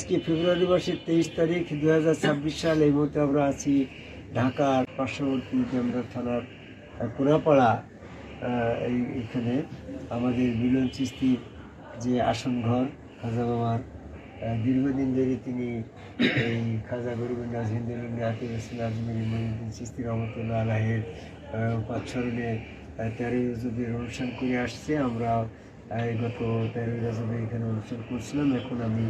আজকে ফেব্রুয়ারি মাসের 23 তারিখ 2026 সাল। এই মুহূর্তে আমরা আছি ঢাকার পার্শ্ববর্তী কেন্দ্র থানার কোনাপাড়া। এইখানে আমাদের মিলন চিস্তির যে আসন ঘর, খাজা মামার দীর্ঘদিন ধরে তিনি এই খাজা গরিবুন্নাস হিন্দুল্লাহ আতিক আজমির মঈনুদ্দিন চিস্তি রহমতুল্লাহ আলাইহির উপাচ্ছরণে 13 রজবের অনুষ্ঠান করে আসছে। আমরা গত 13 রজবে এখানে অনুষ্ঠান করছিলাম। এখন আমি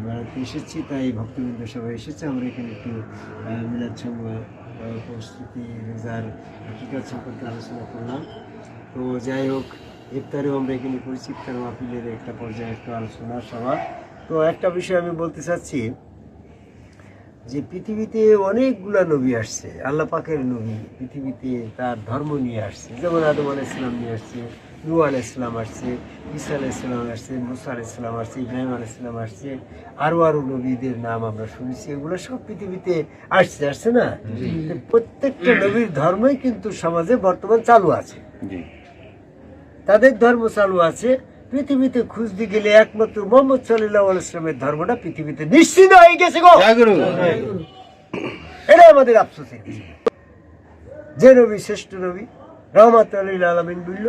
বেড়াতে এসেছি, তাই ভক্তবৃন্দ সবাই এসেছে। আমরা এখানে একটু মিলাদ প্রস্তুতি, রোজার হাকিকত সম্পর্কে আলোচনা করলাম। তো যাই হোক, ইফতারেও আমরা এখানে করেছি, ইফতার মাহফিলের একটা পর্যায়ে একটা আলোচনা সভা। তো একটা বিষয় আমি বলতে চাচ্ছি যে পৃথিবীতে অনেকগুলা নবী আসছে, আল্লাহ পাকের নবী পৃথিবীতে তার ধর্ম নিয়ে আসছে। যেমন আদম আলাইহিস সালাম নিয়ে আসছে, নূহ আলাইহিস সালাম আসছে, ঈসা আলাইহিস সালাম আসছে, মুসা আলাইহিস সালাম আসছে, ইব্রাহিম আলাইহিস সালাম আসছে, আরও নবীদের নাম আমরা শুনেছি। এগুলো সব পৃথিবীতে আসছে না? প্রত্যেকটা নবীর ধর্মই কিন্তু সমাজে বর্তমান চালু আছে, তাদের ধর্ম চালু আছে। পৃথিবীতে খুঁজতে গেলে একমাত্র মুহাম্মদ সাল্লাল্লাহু আলাইহি ওয়াসাল্লামের ধর্মটা পৃথিবীতে নিশ্চিত হয়ে গেছে গো। এটা আমাদের আফসোসের বিষয়। যে নবী শ্রেষ্ঠ নবী, রাহমাতুল লিল আলামিন বলল,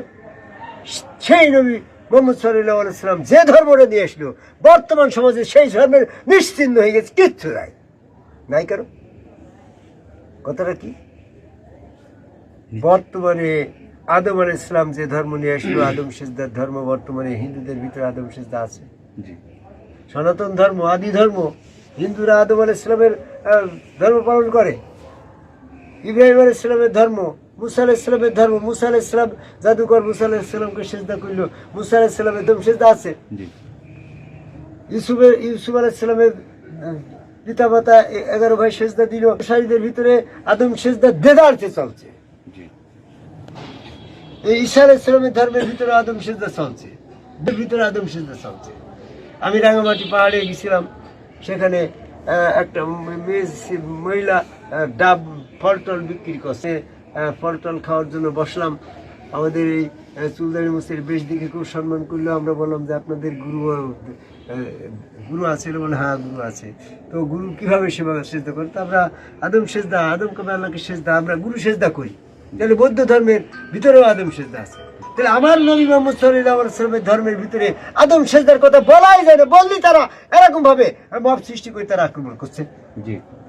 সেই নবী মুহাম্মদ সাল্লাল্লাহু আলাইহি ওয়াসাল্লাম যে ধর্মটা নিয়ে আসলো, বর্তমান সমাজে সেই ধর্মের নিশ্চিন্ন হয়ে গেছে, কিচ্ছু নাই কারণ। কথাটা কি? বর্তমানে আদম আলাইহিস সালাম যে ধর্ম নিয়ে আসলো, আদম সেজদার ধর্ম, বর্তমানে হিন্দুদের ভিতরে আদম সেজদা আছে। সনাতন ধর্ম, আদি ধর্ম, হিন্দুরা আদম আলাইহিস সালামের ধর্ম পালন করে। ইব্রাহিম আলাইহিস সালামের ধর্ম, মুসা আলাইহিস সালামের ধর্ম, মুসা আলাইহিস সালাম জাদুকর মুসা আলাইহিস সালামকে সেজদা করল, মুসা আলাইহিস সালামের ধর্ম সেজদা আছে। ইউসুফ আলাইহিস সালামের পিতা মাতা 11 ভাই সেজদা দিল। শাহীদের ভিতরে আদম সেজদা দেদারতে চলছে। এই ঈসা আলাইহিস সালামের ধর্মের ভিতরে আদম সেজদা চলছে, আমি রাঙামাটি পাহাড়ে গেছিলাম, সেখানে একটা মহিলা ডাব ফলটল বিক্রি করছে। ফলটল খাওয়ার জন্য বসলাম। আমাদের এই চুলদারি মুসের বেশ দিকে খুব সম্মান করলো। আমরা বললাম যে আপনাদের গুরু আছে? বলে হ্যাঁ, গুরু আছে। তো গুরু কিভাবে সেজদা করে? তো আমরা আদম সেজদা, আদম কবে আল্লাহকে সেজদা, আমরা গুরু সেজদা করি। তাহলে বৌদ্ধ ধর্মের ভিতরেও আদম সেজদা আছে। তাহলে আমার নবী মুহাম্মদ সাল্লাল্লাহু আলাইহি ওয়াসাল্লামের ধর্মের ভিতরে আদম সেজদার কথা বলাই যায় না। বললি তারা এরকম ভাবে মব সৃষ্টি করে তারা আক্রমণ করছে।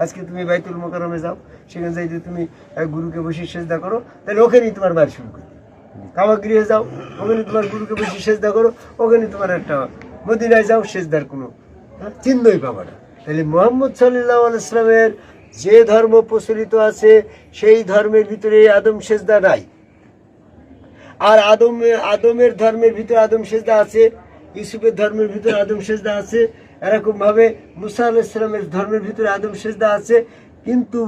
আজকে তুমি বাইতুল মুকাররমে যাও, সেখানে যাই যে তুমি গুরুকে বসে সেজদা করো, তাহলে ওখানেই তোমার বাড়ি শুরু করো। কাবাগৃহে যাও, ওখানে তোমার গুরুকে বসে সেজদা করো, ওখানে তোমার একটা মদিনায় যাও, সেজদার কোনো চিহ্নই পাবা না। তাহলে মুহাম্মদ সাল্লাল্লাহু আলাইহি ওয়াসাল্লামের যে ধর্ম প্রচলিত আছে, সেই ধর্মের ভিতরে আদম সেজদা নাই। আর আদমের ধর্মের ভিতরে আদম সেজদা আছে, ইউসুফের ধর্মের ভিতরে আদম সেজদা আছে, এরকম ভাবে মুসা আলাইহিস সালামের ধর্মের ভিতরে আদম সেজদা আছে। কিন্তু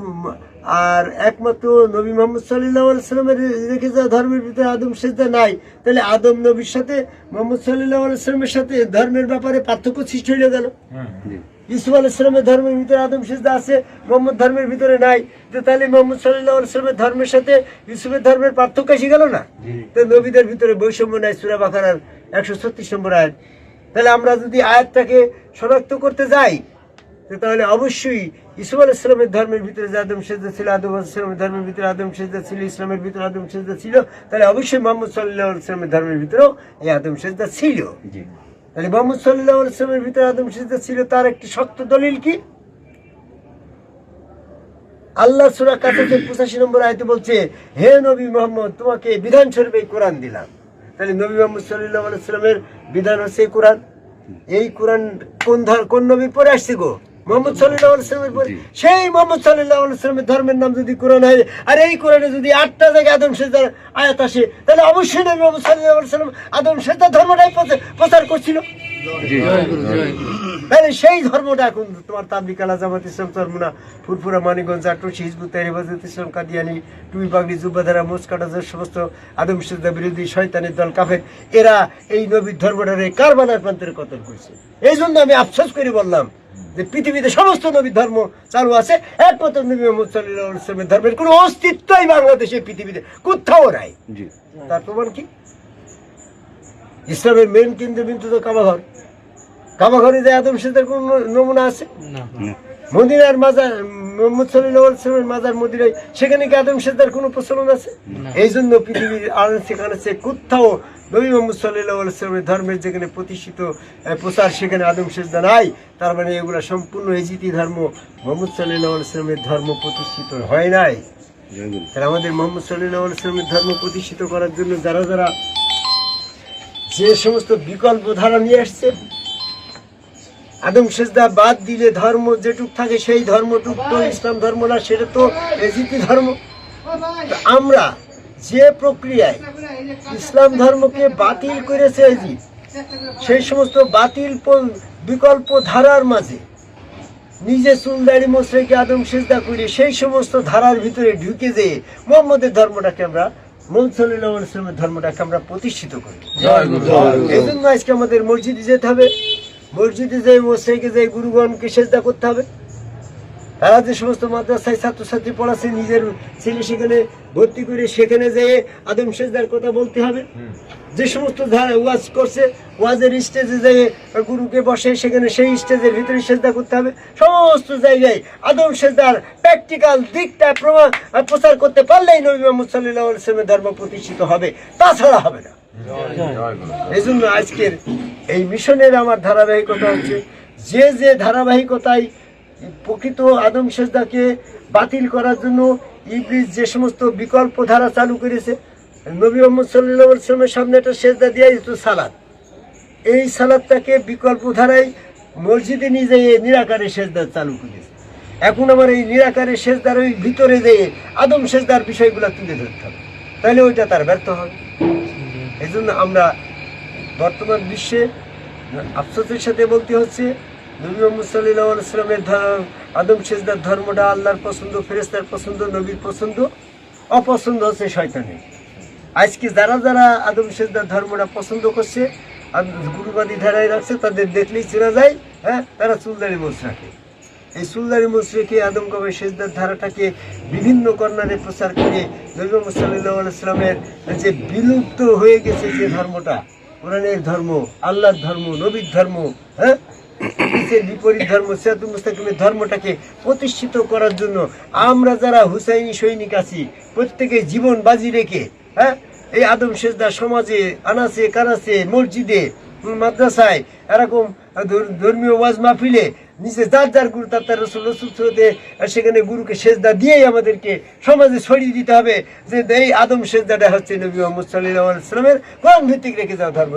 আর একমাত্র নবী মুহাম্মদ সাল্লাল্লাহু আলাইহি ওয়াসাল্লামের রেখে যাওয়া ধর্মের ভিতরে আদম সেজদা নাই। তাহলে আদম নবীর সাথে মুহাম্মদ সাল্লাল্লাহু আলাইহি ওয়াসাল্লামের সাথে ধর্মের ব্যাপারে পার্থক্য সৃষ্টি হয়ে গেল। ইউসুফ আলাইহিস সালামের ধর্মের ভিতরে আদম সেজদা আছে, মুহাম্মদ ধর্মের ভিতরে নাই। তো তাহলে মুহাম্মদ সাল্লাল্লাহু আলাইহি ওয়াসাল্লামের ধর্মের সাথে ইউসুফের ধর্মের পার্থক্য এসে গেল না? তো নবীদের ভিতরে বৈষম্য নাই। সূরা বাকারার 136 নম্বর আয়াত। তাহলে আমরা যদি আয়াতটাকে শনাক্ত করতে যাই, তাহলে অবশ্যই ইউসুফ আলাইহিস সালামের ধর্মের ভিতরে যে আদম সেজদা ছিল, আদম আলাইহিস সালামের ধর্মের ভিতরে আদম সেজদা ছিল, ইসলামের ভিতরে আদম সেজদা ছিল, তাহলে অবশ্যই মুহাম্মদ সাল্লাল্লাহু আলাইহি ওয়াসাল্লামের ধর্মের ভিতরেও এই আদম সেজদা ছিল। তাহলে মুহাম্মদ সাল্লাল্লাহু আলাইহি ওয়াসাল্লামের ভিতরে আদম সেজদা ছিল, তার একটি শক্ত দলিল কি? আল্লাহ সূরা কাসাসের 85 নম্বর আয়াতে বলছে, হে নবী মুহাম্মদ, তোমাকে বিধান স্বরূপ এই কোরআন দিলাম। তাহলে নবী মুহাম্মদ সাল্লাল্লাহু আলাইহি ওয়াসাল্লামের বিধান হচ্ছে এই কোরআন। এই কোরআন কোন নবীর পরে আসছে গো? মুহাম্মদ সাল্লাল্লাহু আলাইহি ওয়াসাল্লামের পরে। সেই মুহাম্মদ সাল্লাল্লাহু আলাইহি ওয়াসাল্লামের ধর্মের নাম যদি কোরআন হয়, আর এই কোরআনে যদি 8টা জায়গায় আদম সেজদার আয়াত আসে, তাহলে অবশ্যই নবী মুহাম্মদ সাল্লাল্লাহু আলাইহি ওয়াসাল্লাম আদম সেজদার ধর্মটাই প্রচার করছিল। তাহলে সেই ধর্মটা এখন তোমার তাবলিগ, আলা জামাত ইসলাম, চরমুনা, ফুরফুরা, মানিকগঞ্জ, আটরশি, হিজবুত তাহরির, হেফাজত ইসলাম, কাদিয়ানী, টুপি পাগড়ি, জুব্বাধারা, মোচকাটা, যে সমস্ত আদম সেজদা বিরোধী শয়তানের দল কাফের, এরা এই নবীর ধর্মটারে কারবালার প্রান্তের কতল করছে। এই জন্য আমি আফসোস করে বললাম যে পৃথিবীতে সমস্ত নবীর ধর্ম চালু আছে, একমাত্র নবী মুহাম্মদ সাল্লাল্লাহু আলাইহি ওয়াসাল্লামের ধর্মের কোনো অস্তিত্বই বাংলাদেশে পৃথিবীতে কোথাও নাই। তার প্রমাণ কি? ইসলামের মেন কেন্দ্রবিন্দু তো কাবাঘর। কাবা ঘরে যে আদম সেজদার কোন নমুনা আছে? না মদিনার মাজার মুহাম্মদ সাল্লাল্লাহু আলাইহি ওয়াসাল্লামের মাজার মদিনায়, সেখানে কি আদম সেজদার কোনো প্রচলন আছে? এই জন্য পৃথিবীর আর সেখানে কোথাও নবী মুহাম্মদ সাল্লাল্লাহু আলাইহি ওয়াসাল্লামের ধর্মের যেখানে প্রতিষ্ঠিত প্রচার সেখানে আদম সেজদা নাই। তার মানে এগুলা সম্পূর্ণ ইজিতি ধর্ম, মুহাম্মদ সাল্লাল্লাহু আলাইহি ওয়াসাল্লামের ধর্ম প্রতিষ্ঠিত হয় নাই। তাহলে আমাদের মুহাম্মদ সাল্লাল্লাহু আলাইহি ওয়াসাল্লামের ধর্ম প্রতিষ্ঠিত করার জন্য যারা যারা যে সমস্ত বিকল্প ধারা নিয়ে আসছে, আদম সেজদা বাদ দিলে ধর্ম যেটুক থাকে সেই ধর্মটুক তো ইসলাম ধর্ম না, সেটা তো এজিতি ধর্ম। তো আমরা যে প্রক্রিয়ায় ইসলাম ধর্মকে বাতিল করেছে এজিদ, সেই সমস্ত বাতিল বিকল্প ধারার মাঝে নিজে চুলদাড়ি মোছরেকে আদম সেজদা করে সেই সমস্ত ধারার ভিতরে ঢুকে যেয়ে মুহাম্মদের ধর্মটাকে আমরা, মুহাম্মদ সাল্লাল্লাহু আলাইহি ওয়াসাল্লামের ধর্মটাকে আমরা প্রতিষ্ঠিত করি। এই জন্য আজকে আমাদের মসজিদে যেতে হবে, মসজিদে যাই মোছরেকে যাই গুরুগণকে সেজদা করতে হবে। তারা যে সমস্ত মাদ্রাসায় ছাত্রছাত্রী পড়াচ্ছে, নিজের ছেলে সেখানে ভর্তি করে সেখানে যেয়ে আদম সেজদার কথা বলতে হবে। যে সমস্ত ওয়াজ করছে, ওয়াজের স্টেজে যেয়ে গুরুকে বসে সেখানে সেই স্টেজের ভিতরে সেজদা করতে হবে। সমস্ত জায়গায় আদম সেজদার প্র্যাকটিক্যাল দিকটা প্রচার করতে পারলেই নবী মুহাম্মদ সাল্লাল্লাহু আলাইহি ওয়াসাল্লামের ধর্ম প্রতিষ্ঠিত হবে, তাছাড়া হবে না। এই জন্য আজকের এই মিশনের আমার ধারাবাহিকতা হচ্ছে, যে যে ধারাবাহিকতায় প্রকৃত আদম সেজদাকে বাতিল করার জন্য ইবলিস যে সমস্ত বিকল্প ধারা চালু করেছে। নবী মুহাম্মদ সাল্লাল্লাহু আলাইহি ওয়াসাল্লামের সামনে একটা সেজদা দিয়ে দিত সালাত, এই সালাতটাকে বিকল্প ধারায় মসজিদে নিয়ে যেয়ে নিরাকারে সেজদা চালু করেছে। এখন আমার এই নিরাকারে সেজদার ওই ভিতরে যেয়ে আদম সেজদার বিষয়গুলো তুলে ধরতে হবে, তাহলে ওইটা তার ব্যর্থ হবে। এই জন্য আমরা বর্তমান বিশ্বে আফসোসের সাথে বলতে হচ্ছে, নবী মুহাম্মদ সাল্লাল্লাহু আলাইহি ওয়াসাল্লামের আদম সেজদার ধর্মটা আল্লাহর পছন্দ, ফেরেশতার পছন্দ, নবীর পছন্দ, অপছন্দ হচ্ছে শয়তানের। আজকে যারা যারা আদম সেজদার ধর্মটা পছন্দ করছে, গুরুবাদী ধারায় রাখছে, তাদের দেখলেই চেনা যায়, হ্যাঁ, তারা চুলদাড়ি মোছ রাখে। এই চুলদাড়ি মোছ রেখে আদম কবে সেজদার ধারাটাকে বিভিন্ন কর্নারে প্রচার করে নবী মুহাম্মদ সাল্লাল্লাহু আলাইহি ওয়াসাল্লামের যে বিলুপ্ত হয়ে গেছে যে ধর্মটা, কোরআনের ধর্ম, আল্লাহর ধর্ম, নবীর ধর্ম, হ্যাঁ, বিপরীত ধর্ম, সিরাতুল মুস্তাকিমের ধর্মটাকে প্রতিষ্ঠিত করার জন্য আমরা যারা হুসাইনি সৈনিক আছি, প্রত্যেকে জীবন বাজি রেখে, হ্যাঁ, এই আদম সেজদা সমাজে, আনাচে কানাচে, মসজিদে, মাদ্রাসায়, এরকম ধর্মীয় ওয়াজ মাহফিলে নিজে যার যার গুরু তার রসুল সুরতে সেখানে গুরুকে সেজদা দিয়েই আমাদেরকে সমাজে ছড়িয়ে দিতে হবে যে এই আদম সেজদাটা হচ্ছে নবী মুহাম্মদ সাল্লাল্লাহু আলাইহি ওয়াসাল্লামের কোরআন ভিত্তিক রেখে যাওয়া ধর্ম।